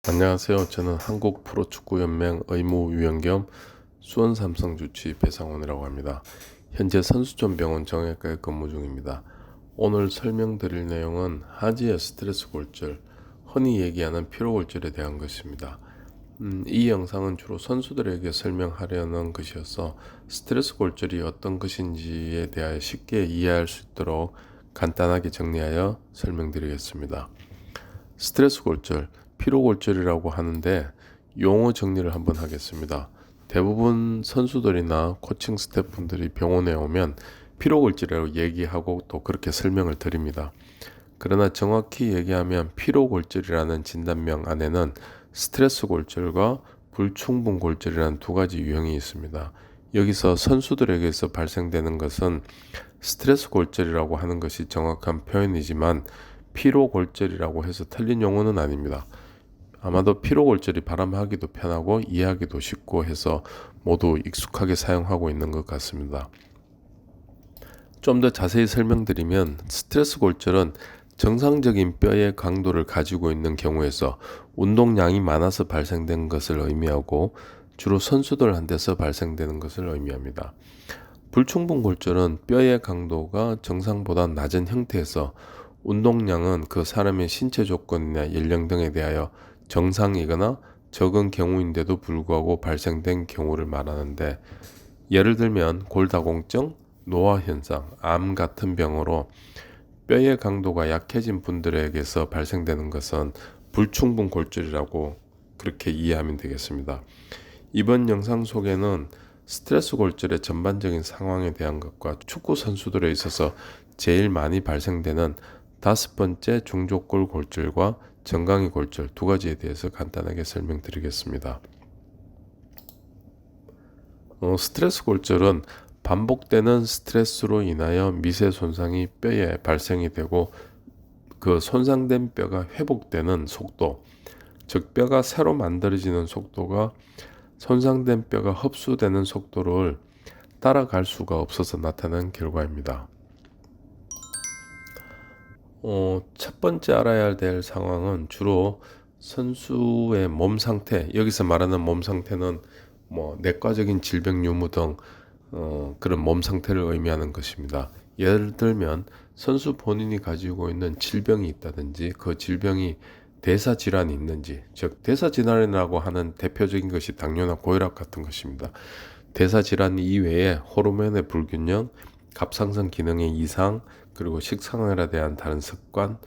안녕하세요. 저는 한국 프로축구연맹 의무위원 겸 수원 삼성 주치 배상원이라고 합니다. 현재 선수촌병원 정형외과에 근무 중입니다. 오늘 설명드릴 내용은 하지의 스트레스 골절, 흔히 얘기하는 피로골절에 대한 것입니다. 이 영상은 주로 선수들에게 설명하려는 것이어서 스트레스 골절이 어떤 것인지에 대하여 쉽게 이해할 수 있도록 간단하게 정리하여 설명드리겠습니다. 스트레스 골절, 피로 골절이라고 하는데 용어 정리를 한번 하겠습니다. 대부분 선수들이나 코칭 스태프분들이 병원에 오면 피로 골절이라고 얘기하고 또 그렇게 설명을 드립니다. 그러나 정확히 얘기하면 피로 골절이라는 진단명 안에는 스트레스 골절과 불충분 골절이라는 두 가지 유형이 있습니다. 여기서 선수들에게서 발생되는 것은 스트레스 골절이라고 하는 것이 정확한 표현이지만 피로 골절이라고 해서 틀린 용어는 아닙니다. 아마도 피로 골절이 발음하기도 편하고 이해하기도 쉽고 해서 모두 익숙하게 사용하고 있는 것 같습니다. 좀 더 자세히 설명드리면 스트레스 골절은 정상적인 뼈의 강도를 가지고 있는 경우에서 운동량이 많아서 발생된 것을 의미하고 주로 선수들한테서 발생되는 것을 의미합니다. 불충분 골절은 뼈의 강도가 정상보다 낮은 형태에서 운동량은 그 사람의 신체 조건이나 연령 등에 대하여 정상이거나 적은 경우인데도 불구하고 발생된 경우를 말하는데, 예를 들면 골다공증, 노화현상, 암 같은 병으로 뼈의 강도가 약해진 분들에게서 발생되는 것은 불충분 골절이라고 그렇게 이해하면 되겠습니다. 이번 영상 속에는 스트레스 골절의 전반적인 상황에 대한 것과 축구 선수들에 있어서 제일 많이 발생되는 5번째 중족골 골절과 정강이 골절 두 가지에 대해서 간단하게 설명드리겠습니다. 스트레스 골절은 반복되는 스트레스로 인하여 미세 손상이 뼈에 발생이 되고 그 손상된 뼈가 회복되는 속도, 즉 뼈가 새로 만들어지는 속도가 손상된 뼈가 흡수되는 속도를 따라갈 수가 없어서 나타난 결과입니다. 첫 번째 알아야 될 상황은 주로 선수의 몸 상태, 여기서 말하는 몸 상태는 내과적인 질병 유무 등 그런 몸 상태를 의미하는 것입니다. 예를 들면 선수 본인이 가지고 있는 질병이 있다든지 그 질병이 대사질환이 있는지, 즉 대사질환이라고 하는 대표적인 것이 당뇨나 고혈압 같은 것입니다. 대사질환 이외에 호르몬의 불균형, 갑상선 기능의 이상, 그리고 식생활에 대한 다른 습관,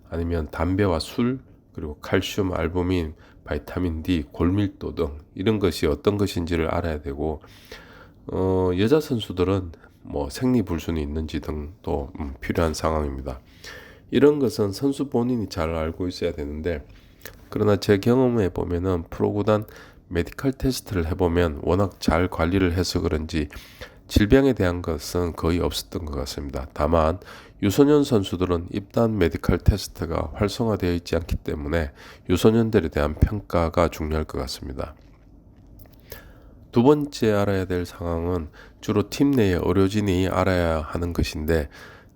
아니면 담배와 술, 그리고 칼슘, 알부민, 바이타민 D, 골밀도 등 이런 것이 어떤 것인지를 알아야 되고, 여자 선수들은 생리불순이 있는지 등도 필요한 상황입니다. 이런 것은 선수 본인이 잘 알고 있어야 되는데, 그러나 제 경험에 보면은 프로구단 메디컬 테스트를 해보면 워낙 잘 관리를 해서 그런지 질병에 대한 것은 거의 없었던 것 같습니다. 다만 유소년 선수들은 입단 메디컬 테스트가 활성화되어 있지 않기 때문에 유소년들에 대한 평가가 중요할 것 같습니다. 두 번째 알아야 될 상황은 주로 팀 내의 의료진이 알아야 하는 것인데,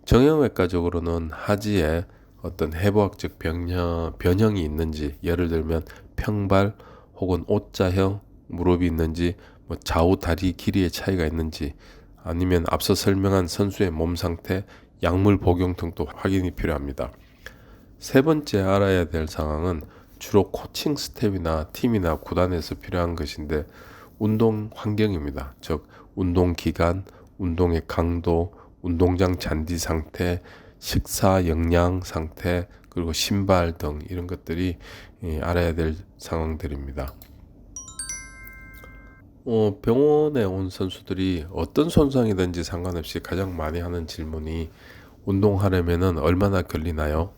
정형외과적으로는 하지에 어떤 해부학적 변형이 있는지, 예를 들면 평발 혹은 O자형 무릎이 있는지, 좌우 다리 길이의 차이가 있는지, 아니면 앞서 설명한 선수의 몸 상태, 약물 복용 등도 확인이 필요합니다. 세 번째 알아야 될 상황은 주로 코칭 스텝이나 팀이나 구단에서 필요한 것인데, 운동 환경입니다. 즉 운동 기간, 운동의 강도, 운동장 잔디 상태, 식사 영양 상태, 그리고 신발 등 이런 것들이 알아야 될 상황들입니다. 병원에 온 선수들이 어떤 손상이든지 상관없이 가장 많이 하는 질문이 운동하려면 얼마나 걸리나요?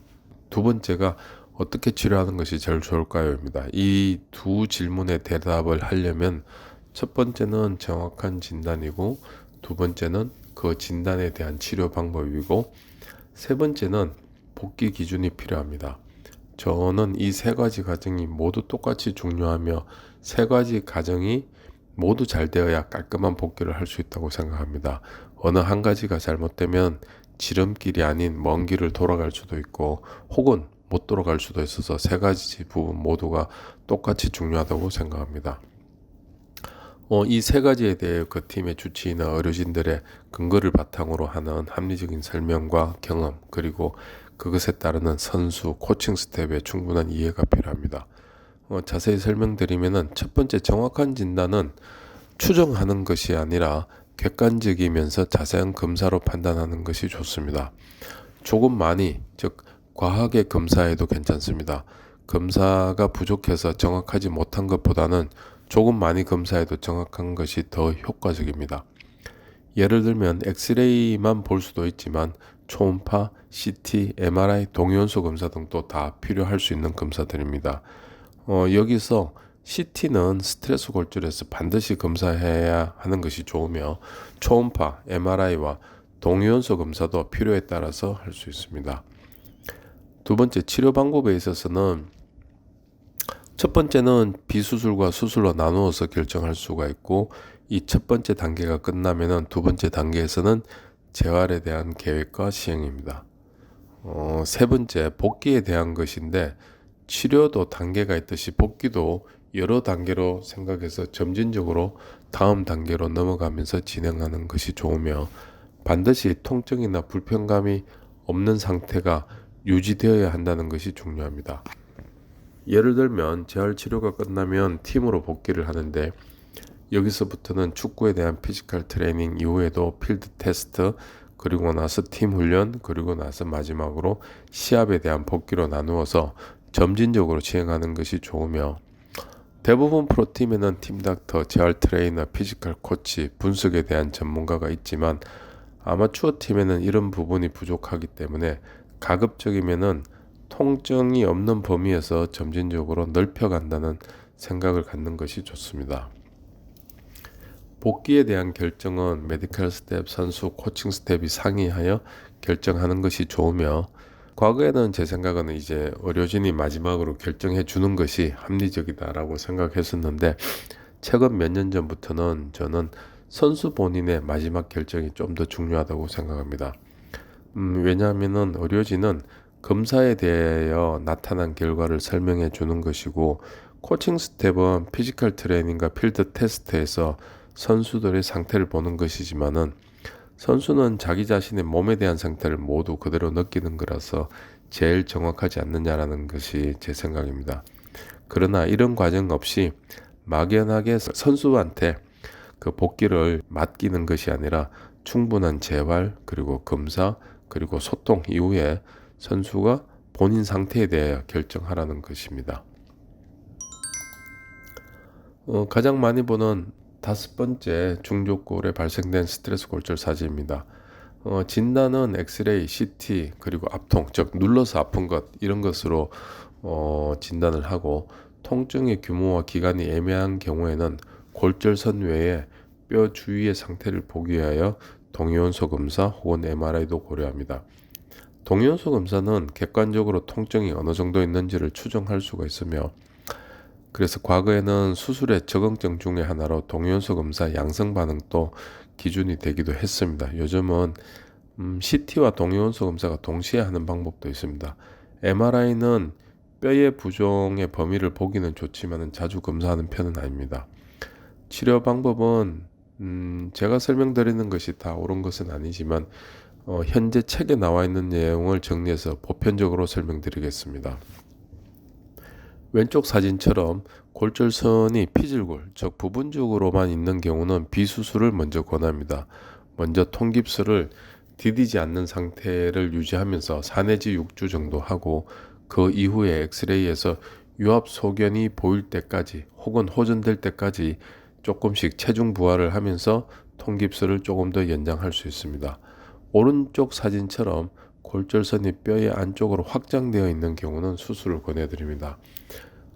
두 번째가 어떻게 치료하는 것이 제일 좋을까요?입니다. 이 두 질문에 대답을 하려면 첫 번째는 정확한 진단이고, 두 번째는 그 진단에 대한 치료 방법이고, 세 번째는 복귀 기준이 필요합니다. 저는 이 세 가지 과정이 모두 똑같이 중요하며 세 가지 과정이 모두 잘 되어야 깔끔한 복귀를 할 수 있다고 생각합니다. 어느 한 가지가 잘못되면 지름길이 아닌 먼 길을 돌아갈 수도 있고, 혹은 못 돌아갈 수도 있어서 세 가지 부분 모두가 똑같이 중요하다고 생각합니다. 이 세 가지에 대해 그 팀의 주치의나 의료진들의 근거를 바탕으로 하는 합리적인 설명과 경험, 그리고 그것에 따르는 선수, 코칭 스텝의 충분한 이해가 필요합니다. 자세히 설명드리면은, 첫 번째, 정확한 진단은 추정하는 것이 아니라 객관적이면서 자세한 검사로 판단하는 것이 좋습니다. 조금 많이, 즉 과하게 검사해도 괜찮습니다. 검사가 부족해서 정확하지 못한 것보다는 조금 많이 검사해도 정확한 것이 더 효과적입니다. 예를 들면 엑스레이만 볼 수도 있지만 초음파, CT, MRI, 동위원소 검사 등도 다 필요할 수 있는 검사들입니다. 여기서 CT는 스트레스 골절에서 반드시 검사해야 하는 것이 좋으며, 초음파, MRI와 동위원소 검사도 필요에 따라서 할 수 있습니다. 두 번째, 치료 방법에 있어서는 첫 번째는 비수술과 수술로 나누어서 결정할 수가 있고, 이 첫 번째 단계가 끝나면은 두 번째 단계에서는 재활에 대한 계획과 시행입니다. 세 번째, 복귀에 대한 것인데, 치료도 단계가 있듯이 복귀도 여러 단계로 생각해서 점진적으로 다음 단계로 넘어가면서 진행하는 것이 좋으며, 반드시 통증이나 불편감이 없는 상태가 유지되어야 한다는 것이 중요합니다. 예를 들면 재활 치료가 끝나면 팀으로 복귀를 하는데, 여기서부터는 축구에 대한 피지컬 트레이닝 이후에도 필드 테스트, 그리고 나서 팀 훈련, 그리고 나서 마지막으로 시합에 대한 복귀로 나누어서 점진적으로 진행하는 것이 좋으며, 대부분 프로팀에는 팀 닥터, 재활 트레이너, 피지컬 코치, 분석에 대한 전문가가 있지만 아마추어 팀에는 이런 부분이 부족하기 때문에 가급적이면은 통증이 없는 범위에서 점진적으로 넓혀간다는 생각을 갖는 것이 좋습니다. 복귀에 대한 결정은 메디컬 스텝, 선수, 코칭 스텝이 상의하여 결정하는 것이 좋으며, 과거에는 제 생각은 이제 의료진이 마지막으로 결정해 주는 것이 합리적이다라고 생각했었는데, 최근 몇 년 전부터는 저는 선수 본인의 마지막 결정이 좀 더 중요하다고 생각합니다. 왜냐하면은 의료진은 검사에 대하여 나타난 결과를 설명해 주는 것이고, 코칭 스텝은 피지컬 트레이닝과 필드 테스트에서 선수들의 상태를 보는 것이지만은, 선수는 자기 자신의 몸에 대한 상태를 모두 그대로 느끼는 거라서 제일 정확하지 않느냐라는 것이 제 생각입니다. 그러나 이런 과정 없이 막연하게 선수한테 그 복귀를 맡기는 것이 아니라 충분한 재활, 그리고 검사, 그리고 소통 이후에 선수가 본인 상태에 대해 결정하라는 것입니다. 가장 많이 보는 다섯 번째 중족골에 발생된 스트레스 골절 사진입니다. 진단은 엑스레이, CT, 그리고 압통, 즉 눌러서 아픈 것, 이런 것으로 진단을 하고, 통증의 규모와 기간이 애매한 경우에는 골절선 외에 뼈 주위의 상태를 보기 위하여 동위원소 검사 혹은 MRI도 고려합니다. 동위원소 검사는 객관적으로 통증이 어느 정도 있는지를 추정할 수가 있으며, 그래서 과거에는 수술의 적응증 중에 하나로 동위원소 검사 양성 반응도 기준이 되기도 했습니다. 요즘은 CT와 동위원소 검사가 동시에 하는 방법도 있습니다. MRI는 뼈의 부종의 범위를 보기는 좋지만 자주 검사하는 편은 아닙니다. 치료 방법은 제가 설명드리는 것이 다 옳은 것은 아니지만 현재 책에 나와 있는 내용을 정리해서 보편적으로 설명드리겠습니다. 왼쪽 사진처럼 골절선이 피질골, 즉 부분적으로만 있는 경우는 비수술을 먼저 권합니다. 먼저 통깁스를 디디지 않는 상태를 유지하면서 4 내지 6주 정도 하고, 그 이후에 엑스레이에서 유압 소견이 보일 때까지 혹은 호전될 때까지 조금씩 체중 부하를 하면서 통깁스를 조금 더 연장할 수 있습니다. 오른쪽 사진처럼 골절선이 뼈의 안쪽으로 확장되어 있는 경우는 수술을 권해드립니다.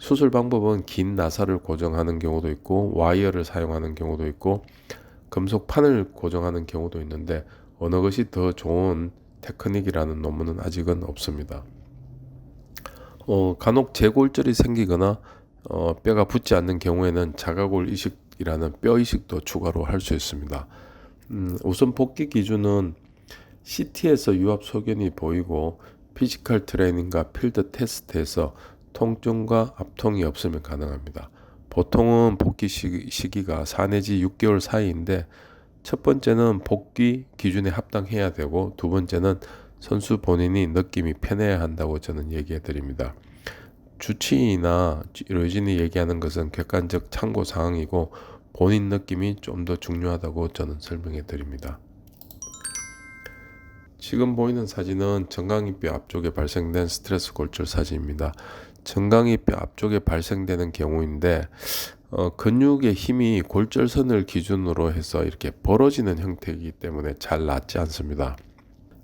수술 방법은 긴 나사를 고정하는 경우도 있고, 와이어를 사용하는 경우도 있고, 금속판을 고정하는 경우도 있는데, 어느 것이 더 좋은 테크닉이라는 논문은 아직은 없습니다. 간혹 재골절이 생기거나 뼈가 붙지 않는 경우에는 자가골 이식이라는 뼈 이식도 추가로 할 수 있습니다. 우선 복귀 기준은 CT에서 유압 소견이 보이고 피지컬 트레이닝과 필드 테스트에서 통증과 압통이 없으면 가능합니다. 보통은 복귀 시기가 4 내지 6개월 사이인데 첫 번째는 복귀 기준에 합당해야 되고 두 번째는 선수 본인이 느낌이 편해야 한다고 저는 얘기해 드립니다. 주치의나 의료진이 얘기하는 것은 객관적 참고 사항이고 본인 느낌이 좀 더 중요하다고 저는 설명해 드립니다. 지금 보이는 사진은 정강이뼈 앞쪽에 발생된 스트레스 골절 사진입니다. 정강이뼈 앞쪽에 발생되는 경우인데 근육의 힘이 골절선을 기준으로 해서 이렇게 벌어지는 형태이기 때문에 잘 낫지 않습니다.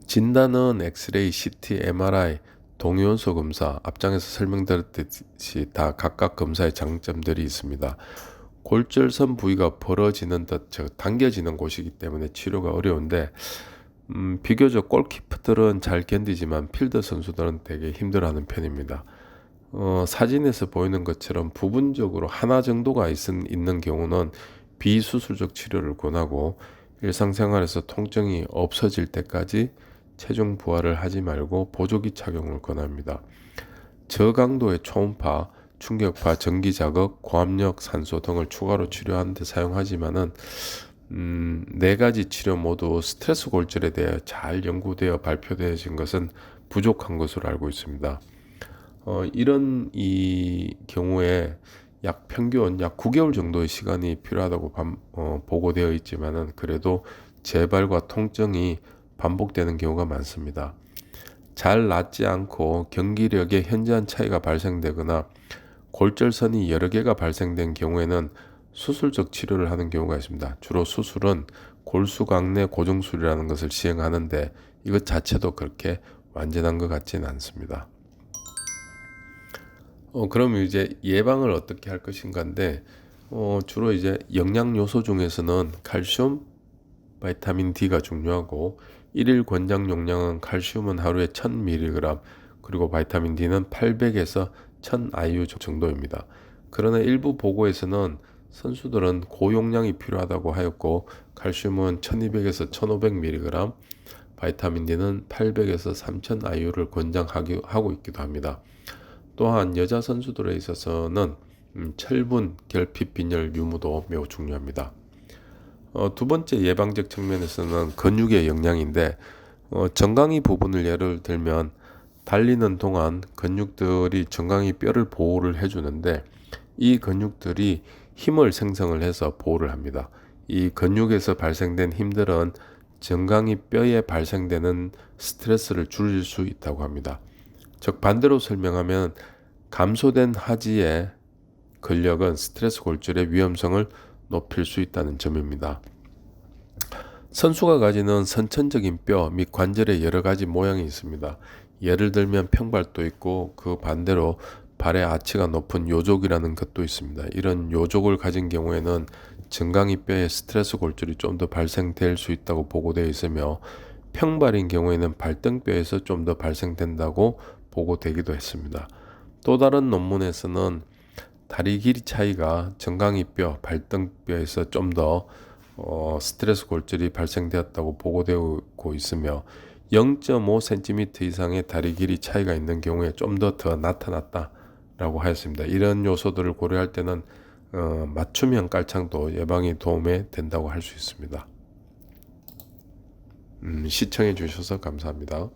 진단은 엑스레이, CT, MRI, 동요원소 검사, 앞장에서 설명드렸듯이 다 각각 검사의 장점들이 있습니다. 골절선 부위가 벌어지는 듯 당겨지는 곳이기 때문에 치료가 어려운데 비교적 골키퍼들은 잘 견디지만 필드 선수들은 되게 힘들어하는 편입니다. 사진에서 보이는 것처럼 부분적으로 하나 정도가 있는 경우는 비수술적 치료를 권하고 일상생활에서 통증이 없어질 때까지 체중 부하를 하지 말고 보조기 착용을 권합니다. 저강도의 초음파, 충격파, 전기자극, 고압력 산소 등을 추가로 치료하는 데 사용하지만은 네 가지 치료 모두 스트레스 골절에 대해 잘 연구되어 발표되어진 것은 부족한 것으로 알고 있습니다. 이런 이 경우에 평균 약 9개월 정도의 시간이 필요하다고 보고되어 있지만은 그래도 재발과 통증이 반복되는 경우가 많습니다. 잘 낫지 않고 경기력에 현저한 차이가 발생되거나 골절선이 여러 개가 발생된 경우에는 수술적 치료를 하는 경우가 있습니다. 주로 수술은 골수강내 고정술이라는 것을 시행하는데 이것 자체도 그렇게 완전한 것 같지는 않습니다. 그럼 이제 예방을 어떻게 할 것인가인데 주로 이제 영양 요소 중에서는 칼슘, 바이타민 D가 중요하고 일일 권장 용량은 칼슘은 하루에 1000mg 그리고 바이타민 D는 800에서 1000 IU 정도입니다. 그러나 일부 보고에서는 선수들은 고용량이 필요하다고 하였고 칼슘은 1200에서 1500mg, 바이타민 D는 800에서 3000 IU를 권장하고 있기도 합니다. 또한 여자 선수들에 있어서는 철분, 결핍, 빈혈 유무도 매우 중요합니다. 두 번째 예방적 측면에서는 근육의 영양인데 정강이 부분을 예를 들면 달리는 동안 근육들이 정강이 뼈를 보호를 해주는데 이 근육들이 힘을 생성을 해서 보호를 합니다. 이 근육에서 발생된 힘들은 정강이 뼈에 발생되는 스트레스를 줄일 수 있다고 합니다. 즉 반대로 설명하면 감소된 하지의 근력은 스트레스 골절의 위험성을 높일 수 있다는 점입니다. 선수가 가지는 선천적인 뼈 및 관절의 여러 가지 모양이 있습니다. 예를 들면 평발도 있고 그 반대로 발의 아치가 높은 요족이라는 것도 있습니다. 이런 요족을 가진 경우에는 정강이 뼈에 스트레스 골절이 좀 더 발생될 수 있다고 보고되어 있으며 평발인 경우에는 발등뼈에서 좀 더 발생된다고 보고되기도 했습니다. 또 다른 논문에서는 다리 길이 차이가 정강이뼈, 발등뼈에서 좀 더 스트레스 골절이 발생되었다고 보고되고 있으며 0.5cm 이상의 다리 길이 차이가 있는 경우에 좀 더 나타났다라고 하였습니다. 이런 요소들을 고려할 때는 맞춤형 깔창도 예방에 도움이 된다고 할 수 있습니다. 시청해 주셔서 감사합니다.